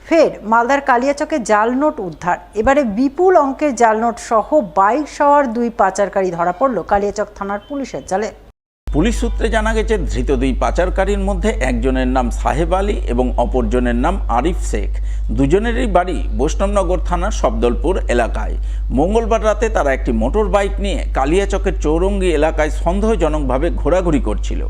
ফের মালদার কালিয়াচকে জাল নোট উদ্ধার। এবারে বিপুল অঙ্কের জাল নোট সহ বাইক সওয়ার 2 পাচারকারী ধরা পড়ল কালিয়াচক থানার পুলিশের জালে। পুলিশ সূত্রে জানা গেছে, ধৃত 2 পাচারকারীর মধ্যে একজনের নাম সাহেব আলী এবং অপরজনের নাম আরিফ শেখ। দুজনেরই বাড়ি বৈষ্ণবনগর থানার সবদলপুর এলাকায়। মঙ্গলবার রাতে তারা একটি মোটর বাইক নিয়ে কালিয়াচকের চৌরঙ্গি এলাকায় সন্দেহজনকভাবে ঘোরাঘুরি করছিল।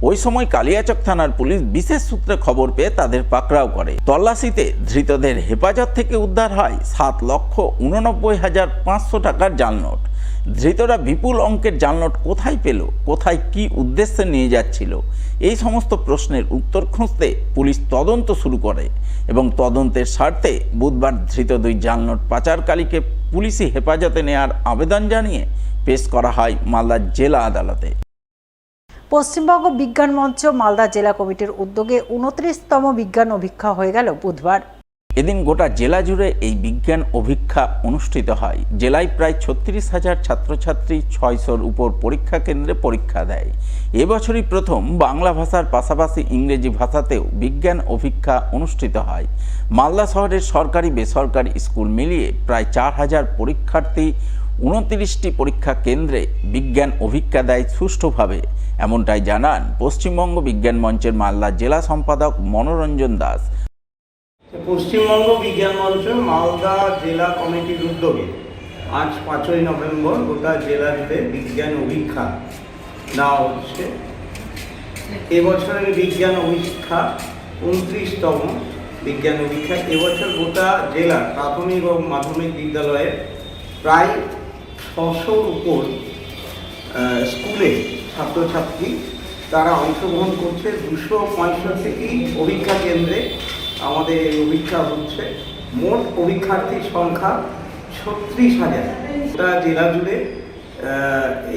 ওই সময় কালিয়াচক থানার পুলিশ বিশেষ সূত্রে খবর পেয়ে তাদের পাকড়াও করে। তল্লাশিতে ধৃতদের হেফাজত থেকে উদ্ধার হয় 7,89,500 টাকার জাল নোট। ধৃতরা বিপুল অঙ্কের জাল নোট কোথায় পেল, কোথায় কি উদ্দেশ্যে নিয়ে যাচ্ছিল, এই সমস্ত প্রশ্নের উত্তর খুঁজতে পুলিশ তদন্ত শুরু করে এবং তদন্তের স্বার্থে বুধবার ধৃত 2 জাল নোট পাচারকারীকে পুলিশি হেফাজতে নেওয়ার আবেদন জানিয়ে পেশ করা হয় মালদা জেলা আদালতে। পশ্চিমবঙ্গ বিজ্ঞান মঞ্চ মালদা জেলা কমিটির উদ্যোগে 29তম বিজ্ঞান অভিক্ষা হয়ে গেল বুধবার। এদিন গোটা জেলা জুড়ে এই বিজ্ঞান অভিক্ষা অনুষ্ঠিত হয়। জেলায় প্রায় 36,000 ছাত্রছাত্রী 600-র উপর পরীক্ষা কেন্দ্রে পরীক্ষা দেয়। এবছরই প্রথম বাংলা ভাষার পাশাপাশি ইংরেজি ভাষাতেও বিজ্ঞান অভিক্ষা অনুষ্ঠিত হয়। মালদা শহরের সরকারি বেসরকারি স্কুল মিলিয়ে প্রায় 4,000 পরীক্ষার্থী 29টি পরীক্ষা কেন্দ্রে বিজ্ঞান অভিক্ষা দেয় সুষ্ঠুভাবে, এমনটাই জানান পশ্চিমবঙ্গ বিজ্ঞান মঞ্চের মালদা জেলা সম্পাদক মনোরঞ্জন দাস। পশ্চিমবঙ্গ বিজ্ঞান মঞ্চ মালদা জেলা কমিটির উদ্যোগে আজ 5ই নভেম্বর গোটা জেলা জুড়ে বিজ্ঞান অভিক্ষা নেওয়া হচ্ছে। এবছরের বিজ্ঞান অভিক্ষা 29তম বিজ্ঞান অভিক্ষা। এবছর গোটা জেলা প্রাথমিক ও মাধ্যমিক বিদ্যালয়ের প্রায় 600-র উপর স্কুলে ছাত্রছাত্রী তারা অংশগ্রহণ করছে। 265টি অভিক্ষা কেন্দ্রে আমাদের এই অভিক্ষা হচ্ছে। মোট পরীক্ষার্থীর সংখ্যা 36,000। গোটা জেলা জুড়ে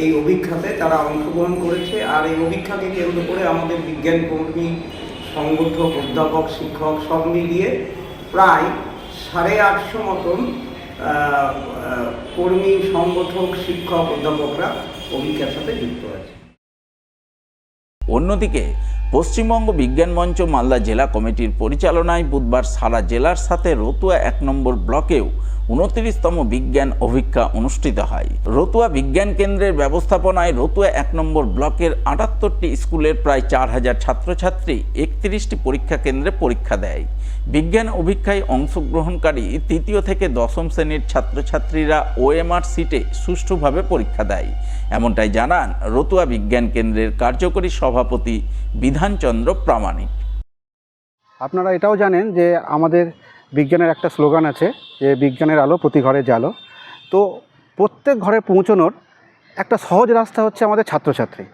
এই অভিক্ষাতে তারা অংশগ্রহণ করেছে। আর এই অভিক্ষাকে কেন্দ্র করে আমাদের বিজ্ঞান কর্মী, সংগঠক, অধ্যাপক, শিক্ষক সব মিলিয়ে প্রায় 850 মতন কর্মী, সংগঠক, শিক্ষক, অধ্যাপকরা অভিক্ষার সাথে যুক্ত আছে। অন্যদিকে পশ্চিমবঙ্গ বিজ্ঞান মঞ্চ মালদা জেলা কমিটির পরিচালনায় বুধবার সারা জেলার সাথে রতুয়া 1 নম্বর ব্লকেও 29তম বিজ্ঞান অভিক্ষা অনুষ্ঠিত হয়। রতুয়া বিজ্ঞান কেন্দ্রের ব্যবস্থাপনায় রতুয়া 1 নম্বর ব্লকের 78টি স্কুলের প্রায় 4,000 ছাত্রছাত্রী 31টি পরীক্ষা কেন্দ্রে পরীক্ষা দেয়। বিজ্ঞান অভিক্ষায় অংশগ্রহণকারী 3য় থেকে 10ম শ্রেণীর ছাত্রছাত্রীরা OMR সিটে সুষ্ঠুভাবে পরীক্ষা দেয়, এমনটাই জানান রতুয়া বিজ্ঞান কেন্দ্রের কার্যকরী সভাপতি বিধানচন্দ্র প্রামাণিক। আপনারা এটাও জানেন যে আমাদের বিজ্ঞানের একটা স্লোগান আছে যে বিজ্ঞানের আলো প্রতি ঘরে জালো। তো প্রত্যেক ঘরে পৌঁছানোর একটা সহজ রাস্তা হচ্ছে আমাদের ছাত্রছাত্রী।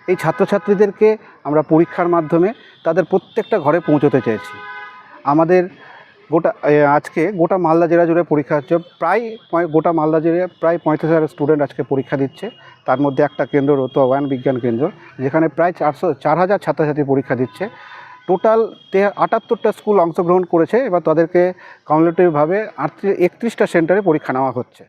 এই ছাত্রছাত্রীদেরকে আমরা পরীক্ষার মাধ্যমে তাদের প্রত্যেকটা ঘরে পৌঁছতে চেয়েছি। আমাদের আজকে গোটা মালদা জেলা জুড়ে পরীক্ষা হচ্ছে। গোটা মালদা জেলায় প্রায় 35,000 স্টুডেন্ট আজকে পরীক্ষা দিচ্ছে। তার মধ্যে একটা কেন্দ্র রতুয়া 1 বিজ্ঞান কেন্দ্র, যেখানে প্রায় 4,000 ছাত্রছাত্রী পরীক্ষা দিচ্ছে। টোটাল 78টা স্কুল অংশগ্রহণ করেছে। এবার তাদেরকে কাউন্টিটিভভাবে 31টা সেন্টারে পরীক্ষা নেওয়া হচ্ছে।